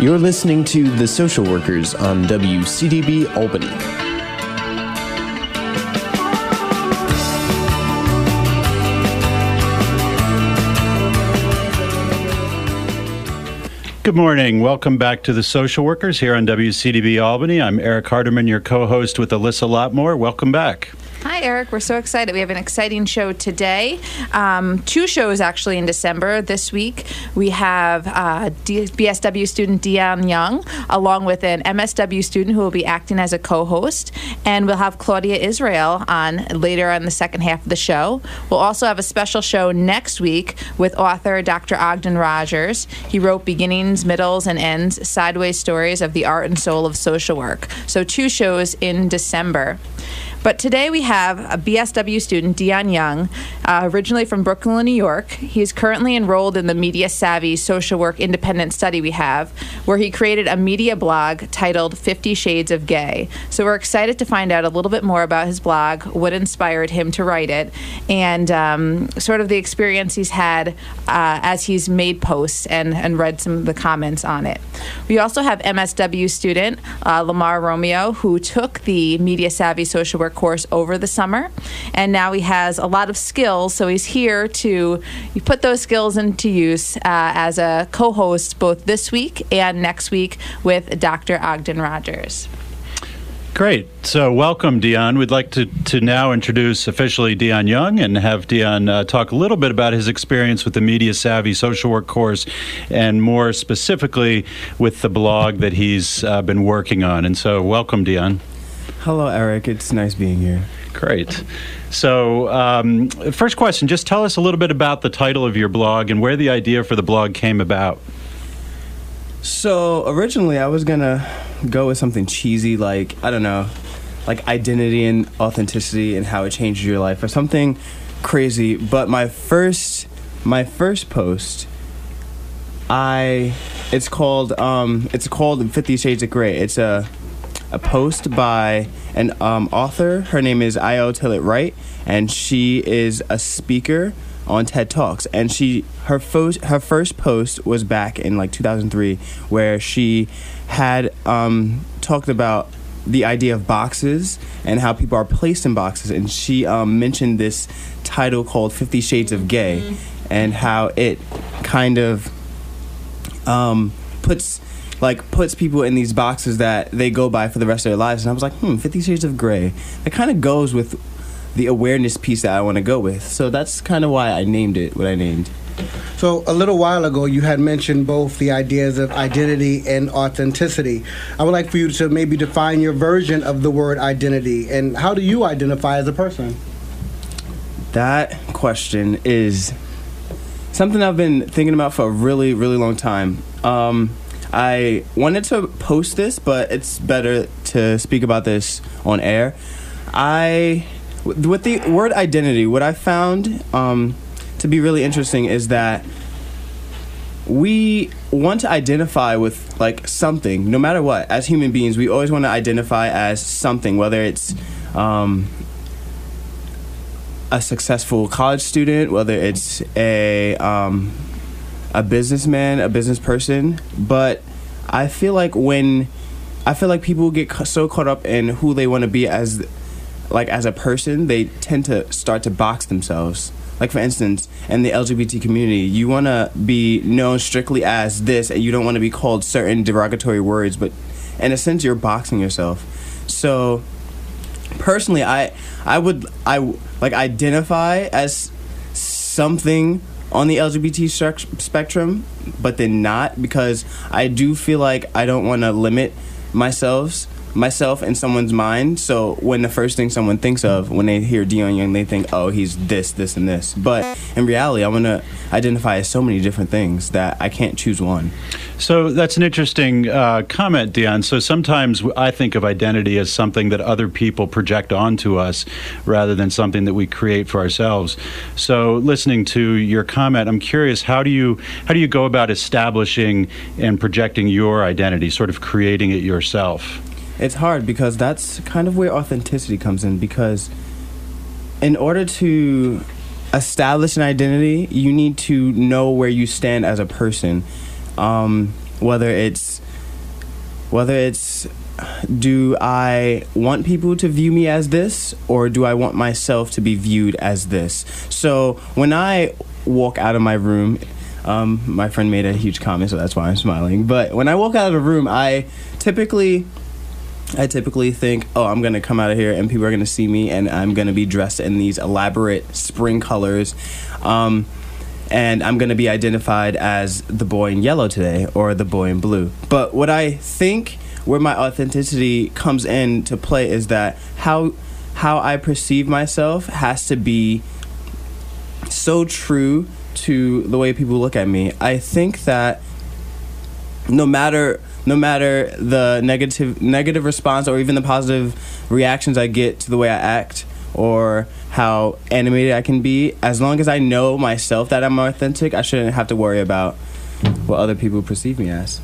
You're listening to The Social Workers on WCDB Albany. Good morning. Welcome back to The Social Workers here on WCDB Albany. I'm Eric Hardeman, your co-host with Alyssa Lotmore. Welcome back. Hi, Eric. We're so excited. We have an exciting show today. Two shows, actually, in December. This week, we have BSW student Deon Young, along with an MSW student who will be acting as a co-host. And we'll have Claudia Israel on later on the second half of the show. We'll also have a special show next week with author Dr. Ogden Rogers. He wrote Beginnings, Middles, and Ends, Sideways Stories of the Art and Soul of Social Work. So two shows in December. But today we have a BSW student, Deon Young, originally from Brooklyn, New York. He's currently enrolled in the Media Savvy Social Work Independent Study we have, where he created a media blog titled 50 Shades of Gay. So we're excited to find out a little bit more about his blog, what inspired him to write it, and sort of the experience he's had as he's made posts and read some of the comments on it. We also have MSW student Lamar Romeo, who took the Media Savvy Social Work course over the summer, and now he has a lot of skills, so he's here to put those skills into use as a co-host both this week and next week with Dr. Ogden Rogers. Great. So welcome, Deon. We'd like to now introduce officially Deon Young and have Deon talk a little bit about his experience with the Media Savvy Social Work course and more specifically with the blog that he's been working on. And so welcome, Deon. Hello, Eric. It's nice being here. Great. So first question, just tell us a little bit about the title of your blog and where the idea for the blog came about. So originally I was going to go with something cheesy like, I don't know, like identity and authenticity and how it changes your life or something crazy. But my first post, it's called 50 Shades of Grey. It's a post by an author. Her name is Io Tillett-Wright, and she is a speaker on TED Talks. And her first post was back in like 2003, where she had talked about the idea of boxes and how people are placed in boxes. And she mentioned this title called 50 Shades of Gay, and how it kind of puts people in these boxes that they go by for the rest of their lives. And I was like, 50 Shades of Grey. It kind of goes with the awareness piece that I want to go with. So that's kind of why I named it what I named. So a little while ago, you had mentioned both the ideas of identity and authenticity. I would like for you to maybe define your version of the word identity, and how do you identify as a person? That question is something I've been thinking about for a really, really long time. I wanted to post this, but it's better to speak about this on air. With the word identity, what I found to be really interesting is that we want to identify with like something, no matter what. As human beings, we always want to identify as something, whether it's a successful college student, whether it's a businessman, a business person. But I feel like people get so caught up in who they want to be as a person, they tend to start to box themselves. Like, for instance, in the LGBT community, you want to be known strictly as this, and you don't want to be called certain derogatory words, but in a sense, you're boxing yourself. So, personally, I would identify as something on the LGBT spectrum, but then not, because I do feel like I don't want to limit myself in someone's mind. So when the first thing someone thinks of when they hear Deon Young, they think, oh, he's this, this, and this. But in reality, I want to identify as so many different things that I can't choose one. So that's an interesting comment, Deon. So sometimes I think of identity as something that other people project onto us rather than something that we create for ourselves. So listening to your comment, I'm curious, how do you go about establishing and projecting your identity, sort of creating it yourself? It's hard because that's kind of where authenticity comes in, because in order to establish an identity, you need to know where you stand as a person. Whether it's Whether it's, do I want people to view me as this, or do I want myself to be viewed as this? So when I walk out of my room, my friend made a huge comment, so that's why I'm smiling. But when I walk out of the room, I typically think, oh, I'm going to come out of here and people are going to see me and I'm going to be dressed in these elaborate spring colors. And I'm going to be identified as the boy in yellow today or the boy in blue. But what I think where my authenticity comes into play is that how I perceive myself has to be so true to the way people look at me. I think that no matter the negative response or even the positive reactions I get to the way I act or how animated I can be, as long as I know myself that I'm authentic, I shouldn't have to worry about what other people perceive me as.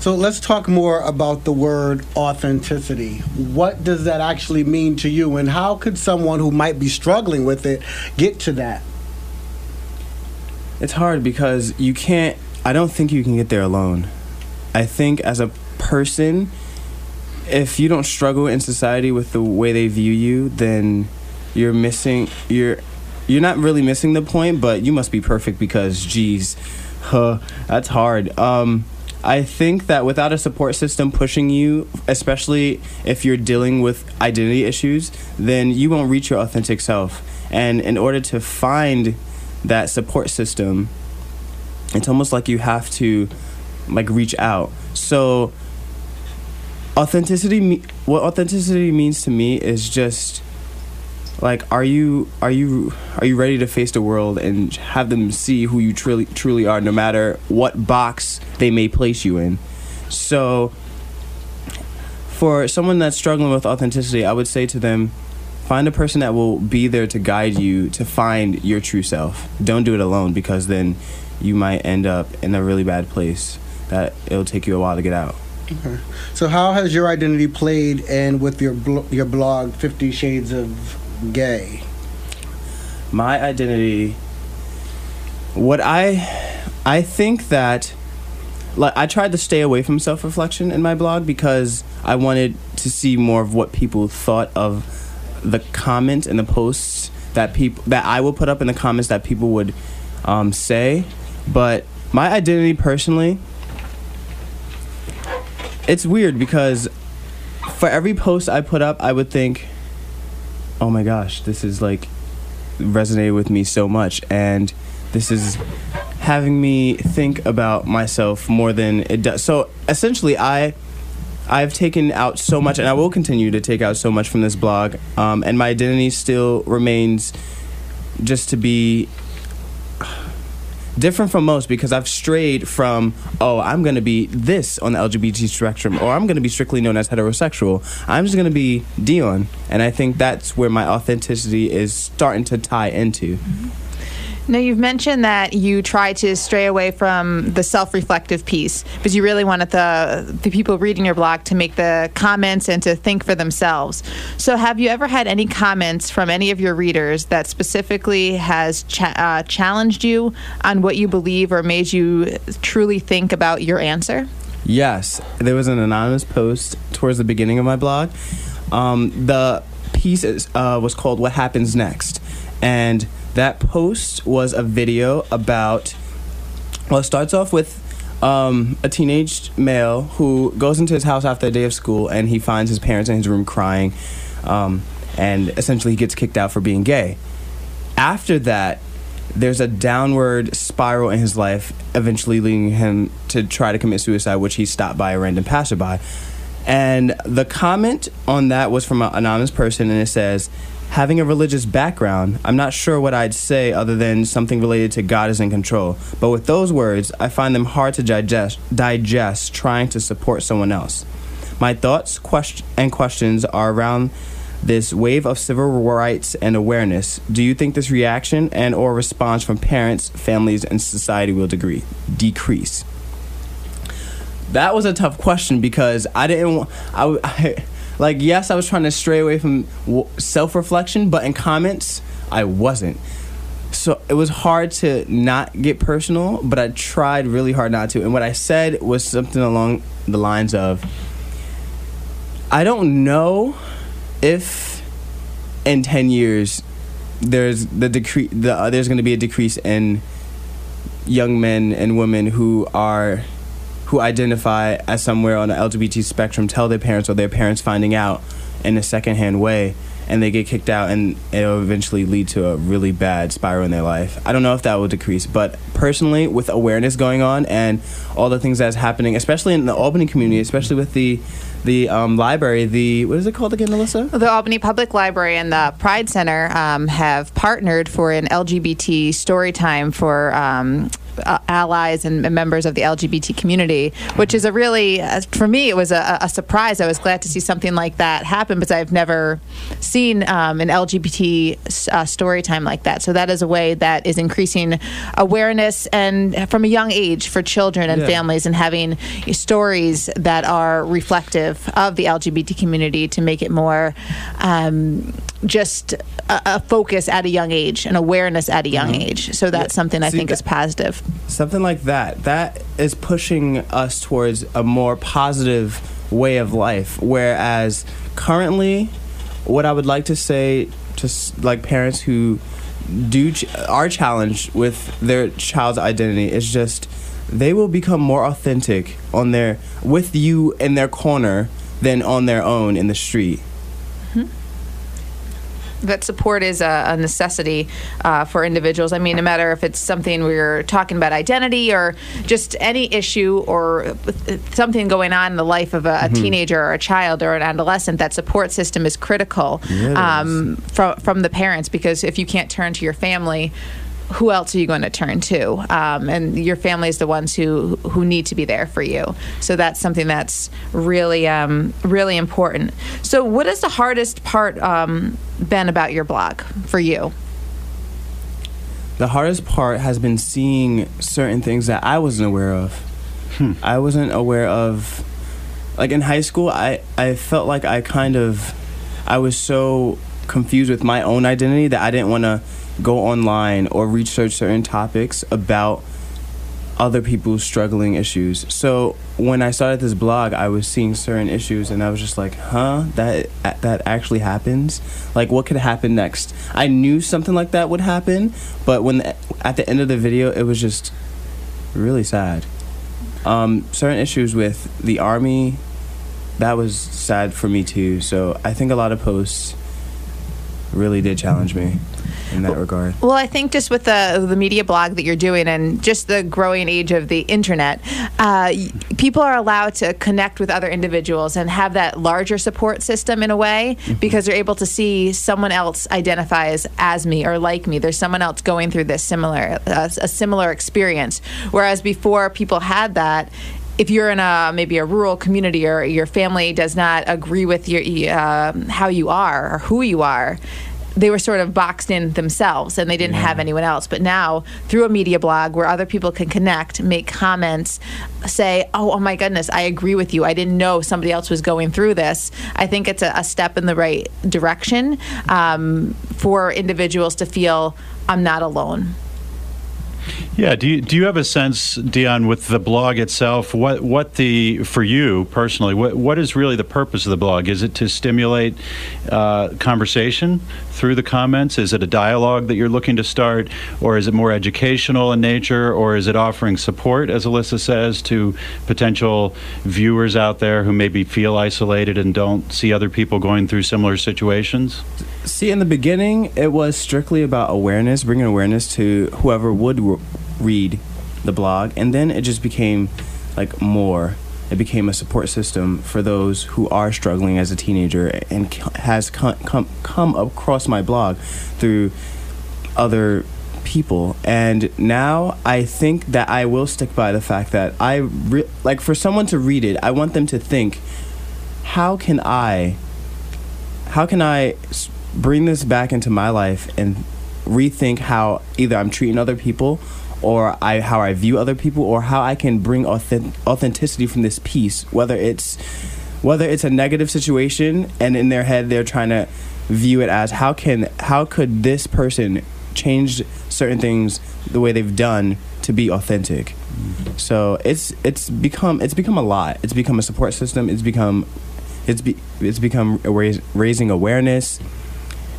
So let's talk more about the word authenticity. What does that actually mean to you, and how could someone who might be struggling with it get to that? It's hard because I don't think you can get there alone. I think as a person, if you don't struggle in society with the way they view you, then you're not really missing the point, but you must be perfect because, geez, that's hard. I think that without a support system pushing you, especially if you're dealing with identity issues, then you won't reach your authentic self. And in order to find that support system, it's almost like you have to reach out. So what authenticity means to me is just are you ready to face the world and have them see who you truly are, no matter what box they may place you in. So for someone that's struggling with authenticity, I would say to them, find a person that will be there to guide you to find your true self. Don't do it alone, because then you might end up in a really bad place that it'll take you a while to get out. Okay. So how has your identity played in with your blog, 50 Shades of Gay? My identity, what I think that, I tried to stay away from self-reflection in my blog because I wanted to see more of what people thought of the comments and the posts that I would put up in the comments that people would say. But my identity personally, it's weird because for every post I put up, I would think, oh my gosh, this is resonated with me so much, and this is having me think about myself more than it does. So essentially, I've taken out so much, and I will continue to take out so much from this blog, and my identity still remains just to be different from most, because I've strayed from, I'm going to be this on the LGBT spectrum, or I'm going to be strictly known as heterosexual. I'm just going to be Deon, and I think that's where my authenticity is starting to tie into. Mm-hmm. Now, you've mentioned that you try to stray away from the self-reflective piece because you really wanted the people reading your blog to make the comments and to think for themselves. So have you ever had any comments from any of your readers that specifically has challenged you on what you believe or made you truly think about your answer? Yes. There was an anonymous post towards the beginning of my blog. The piece was called What Happens Next? And that post was a video about, it starts off with a teenage male who goes into his house after a day of school, and he finds his parents in his room crying, and essentially he gets kicked out for being gay. After that, there's a downward spiral in his life, eventually leading him to try to commit suicide, which he stopped by a random passerby. And the comment on that was from an anonymous person, and it says, having a religious background, I'm not sure what I'd say other than something related to God is in control. But with those words, I find them hard to digest trying to support someone else. My thoughts and questions are around this wave of civil rights and awareness. Do you think this reaction and or response from parents, families, and society will decrease? That was a tough question because I didn't yes, I was trying to stray away from self-reflection, but in comments, I wasn't. So it was hard to not get personal, but I tried really hard not to. And what I said was something along the lines of, I don't know if in 10 years there's going to be a decrease in young men and women who identify as somewhere on the LGBT spectrum tell their parents, or their parents finding out in a secondhand way, and they get kicked out, and it'll eventually lead to a really bad spiral in their life. I don't know if that will decrease, but personally, with awareness going on and all the things that's happening, especially in the Albany community, especially with the library, what is it called again, Alyssa? The Albany Public Library and the Pride Center have partnered for an LGBT storytime for allies and members of the LGBT community, which is a really, for me, it was a surprise. I was glad to see something like that happen, because I've never seen an LGBT story time like that. So that is a way that is increasing awareness, and from a young age, for children and families, and having stories that are reflective of the LGBT community to make it more just a focus at a young age, an awareness at a young age. So that's something I think is positive. Something like that is pushing us towards a more positive way of life. Whereas currently, what I would like to say to like parents who are challenged with their child's identity is just they will become more authentic with you in their corner than on their own in the street. That support is a necessity for individuals. I mean, no matter if it's something we're talking about identity or just any issue or something going on in the life of a teenager or a child or an adolescent, that support system is critical from the parents, because if you can't turn to your family, who else are you going to turn to? And your family is the ones who need to be there for you. So that's something that's really, really important. So what is the hardest part been about your blog for you? The hardest part has been seeing certain things that I wasn't aware of. I wasn't aware of, like in high school, I felt like I was so confused with my own identity that I didn't want to go online or research certain topics about other people's struggling issues. So when I started this blog, I was seeing certain issues, and I was just like, that actually happens? Like, what could happen next? I knew something like that would happen, but at the end of the video, it was just really sad. Certain issues with the Army, that was sad for me too. So I think a lot of posts really did challenge me in that regard. Well, I think just with the media blog that you're doing and just the growing age of the internet, people are allowed to connect with other individuals and have that larger support system in a way, because they're able to see someone else identifies as me or like me. There's someone else going through this a similar experience. Whereas before, people had that. If you're in maybe a rural community, or your family does not agree with how you are or who you are, they were sort of boxed in themselves, and they didn't have anyone else. But now, through a media blog where other people can connect, make comments, say, oh my goodness, I agree with you. I didn't know somebody else was going through this. I think it's a step in the right direction for individuals to feel, I'm not alone. Yeah. Do you have a sense, Deon, with the blog itself, for you personally, what is really the purpose of the blog? Is it to stimulate conversation through the comments? Is it a dialogue that you're looking to start, or is it more educational in nature, or is it offering support, as Alyssa says, to potential viewers out there who maybe feel isolated and don't see other people going through similar situations? See, in the beginning, it was strictly about awareness, bringing awareness to whoever would read the blog, and then it just became it became a support system for those who are struggling as a teenager, and has come across my blog through other people. And now I think that I will stick by the fact that for someone to read it, I want them to think, how can I bring this back into my life and rethink how either I'm treating other people, or how I view other people, or how I can bring authenticity from this piece, whether it's a negative situation and in their head they're trying to view it as how could this person change certain things the way they've done to be authentic. So it's become a lot. It's become a support system. It's become it's become raising awareness.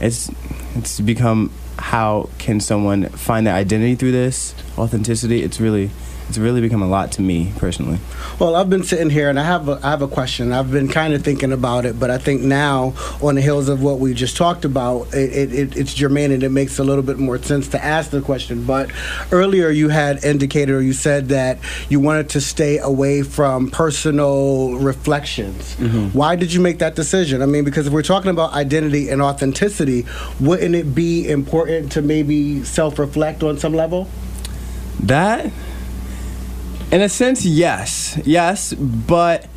It's become, how can someone find their identity through this authenticity? It's really become a lot to me personally. Well, I've been sitting here and I have a question. I've been kind of thinking about it, but I think now, on the heels of what we just talked about, it's germane and it makes a little bit more sense to ask the question. But earlier you had indicated, or you said that you wanted to stay away from personal reflections. Mm-hmm. Why did you make that decision? I mean, because if we're talking about identity and authenticity, wouldn't it be important to maybe self-reflect on some level? That, in a sense, yes, but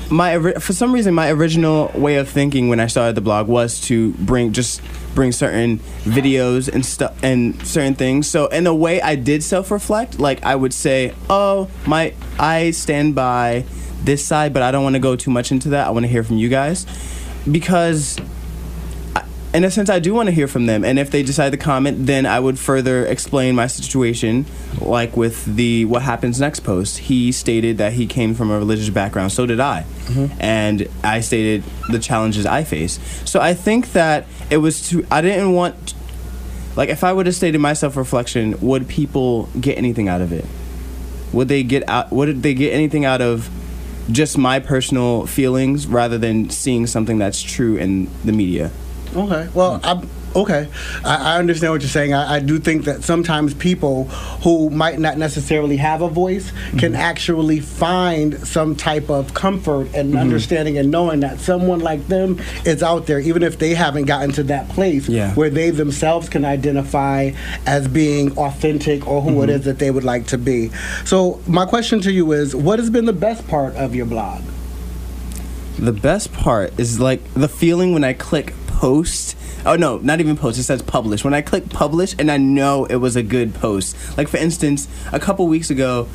for some reason, my original way of thinking when I started the blog was to bring certain videos and stuff and certain things. So in a way, I did self-reflect. Like, I would say, I stand by this side, but I don't want to go too much into that. I want to hear from you guys, because in a sense, I do want to hear from them. And if they decide to comment, then I would further explain my situation, like with the What Happens Next post. He stated that he came from a religious background. So did I. Mm-hmm. And I stated the challenges I face. So I think that it was I didn't want, like, if I would have stated my self-reflection, would people get anything out of it? Would they get anything out of just my personal feelings rather than seeing something that's true in the media? Okay. Well, I understand what you're saying. I do think that sometimes people who might not necessarily have a voice can actually find some type of comfort and understanding and knowing that someone like them is out there, even if they haven't gotten to that place where they themselves can identify as being authentic or who it is that they would like to be. So my question to you is, what has been the best part of your blog? The best part is, like, the feeling when I click post. Oh, no, not even post. It says publish. When I click publish and I know it was a good post. Like, for instance, a couple weeks ago,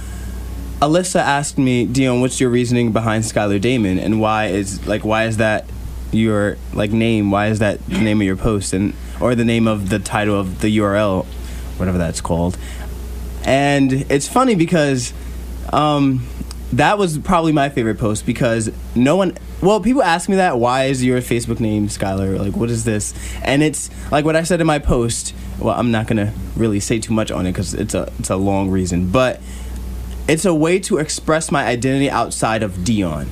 Alyssa asked me, Deon, what's your reasoning behind Skylar Damon? And why is that your, like, name? Why is that the name of your post? Or the name of the title of the URL, whatever that's called. And it's funny because that was probably my favorite post, because people ask me that, why is your Facebook name Skylar? Like, what is this? And it's like what I said in my post. Well, I'm not going to really say too much on it because it's a long reason. But it's a way to express my identity outside of Deon.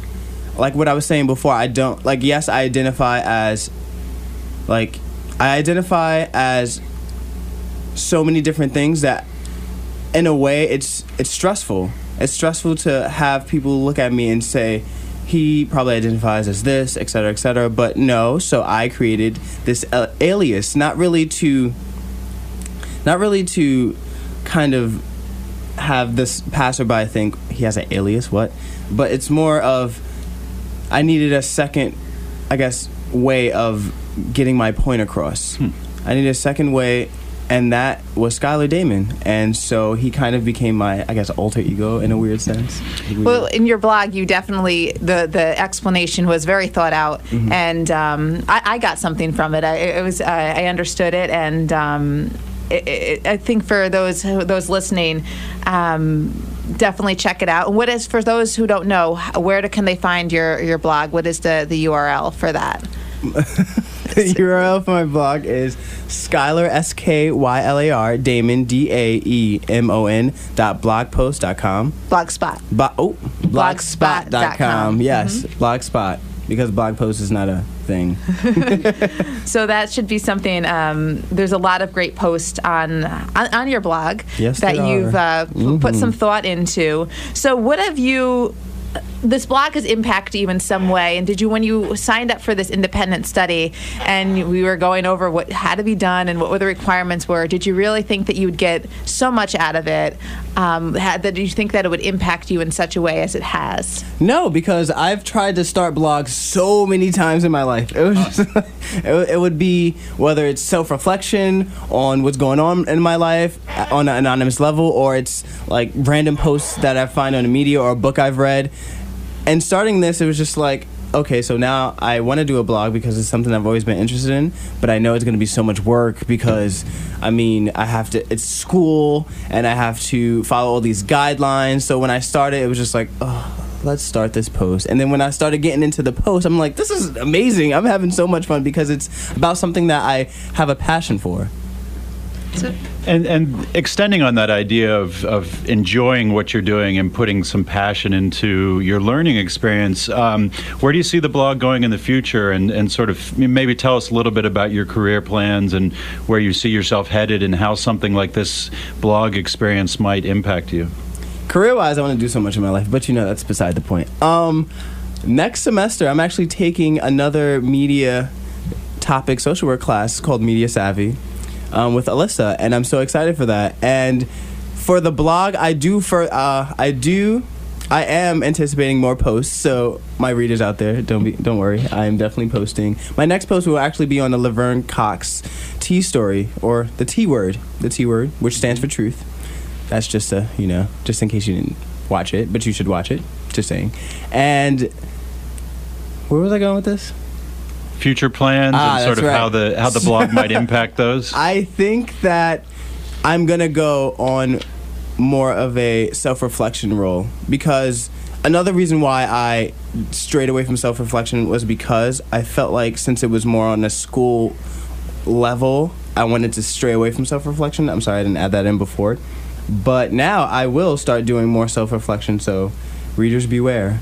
Like what I was saying before, I identify as so many different things that, in a way, it's stressful. It's stressful to have people look at me and say, he probably identifies as this, et cetera, but no. So I created this alias, not really to kind of have this passerby think he has an alias, what? But it's more of, I needed a second, I guess, way of getting my point across. I needed a second way, and that was Skylar Damon. And so he kind of became my, I guess, alter ego in a weird sense. Well, in your blog, you definitely, the explanation was very thought out. Mm-hmm. And I got something from it. I understood it. And I think for those listening, definitely check it out. And what is, for those who don't know, where can they find your blog? What is the URL for that? The URL for my blog is Skylar, SKYLAR, Damon, DAEMON.blogpost.com. Blogspot. Blogspot.com. Yes, Blogspot, because blog post is not a thing. So that should be something. There's a lot of great posts on your blog that you've put some thought into. So what have you... This blog has impacted you in some way, and did you, when you signed up for this independent study and we were going over what had to be done and what the requirements were, did you really think that you would get so much out of it? Did you think that it would impact you in such a way as it has? No, because I've tried to start blogs so many times in my life. It was just, it would be, whether it's self-reflection on what's going on in my life on an anonymous level, or it's like random posts that I find on the media or a book I've read. And starting this, it was just like, okay, so now I want to do a blog because it's something I've always been interested in, but I know it's going to be so much work because, I mean, it's school, and I have to follow all these guidelines. So when I started, it was just like, oh, let's start this post. And then when I started getting into the post, I'm like, this is amazing. I'm having so much fun because it's about something that I have a passion for. And extending on that idea of enjoying what you're doing and putting some passion into your learning experience, where do you see the blog going in the future? And sort of maybe tell us a little bit about your career plans and where you see yourself headed and how something like this blog experience might impact you. Career-wise, I want to do so much in my life, but that's beside the point. Next semester, I'm actually taking another media topic social work class called Media Savvy. With Alyssa, and I'm so excited for that. And for the blog, I am anticipating more posts. So my readers out there, don't worry, I am definitely posting. My next post will actually be on the Laverne Cox T story, or the T word, which stands for truth. That's just just in case you didn't watch it, but you should watch it. Just saying. And where was I going with this? Future plans and sort of right. how the blog might impact those? I think that I'm going to go on more of a self-reflection role, because another reason why I strayed away from self-reflection was because I felt like since it was more on a school level, I wanted to stray away from self-reflection. I'm sorry I didn't add that in before. But now I will start doing more self-reflection, so readers beware.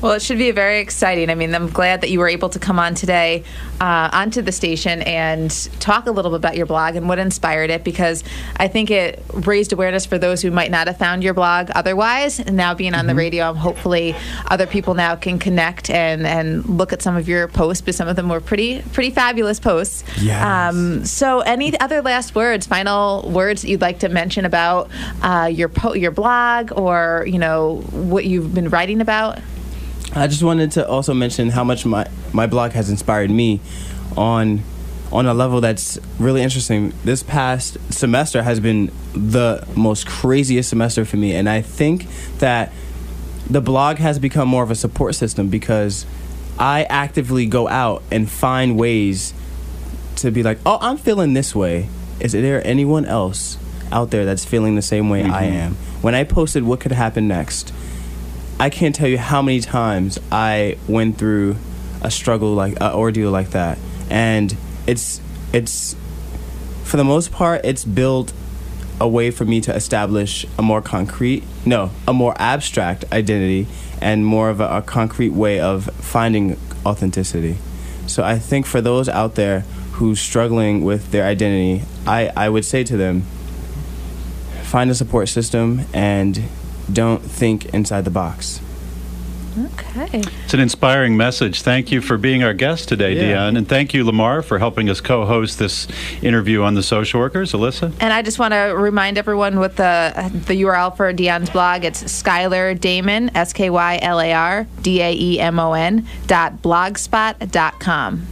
Well, it should be very exciting. I mean, I'm glad that you were able to come on today onto the station and talk a little bit about your blog and what inspired it, because I think it raised awareness for those who might not have found your blog otherwise. And now being on the radio, hopefully other people now can connect and look at some of your posts, because some of them were pretty fabulous posts. Yes. So any other last words, final words that you'd like to mention about your blog, or what you've been writing about? I just wanted to also mention how much my blog has inspired me on a level that's really interesting. This past semester has been the most craziest semester for me, and I think that the blog has become more of a support system, because I actively go out and find ways to be like, oh, I'm feeling this way. Is there anyone else out there that's feeling the same way I am? When I posted what could happen next, I can't tell you how many times I went through a struggle, like an ordeal like that, and it's for the most part, it's built a way for me to establish a more abstract identity and more of a concrete way of finding authenticity. So I think for those out there who's struggling with their identity, I would say to them, find a support system and don't think inside the box. Okay. It's an inspiring message. Thank you for being our guest today, Deon. And thank you, Lamar, for helping us co-host this interview on the social workers. Alyssa? And I just want to remind everyone with the URL for Deon's blog. It's Skylar Damon, SkylarDaemon.blogspot.com.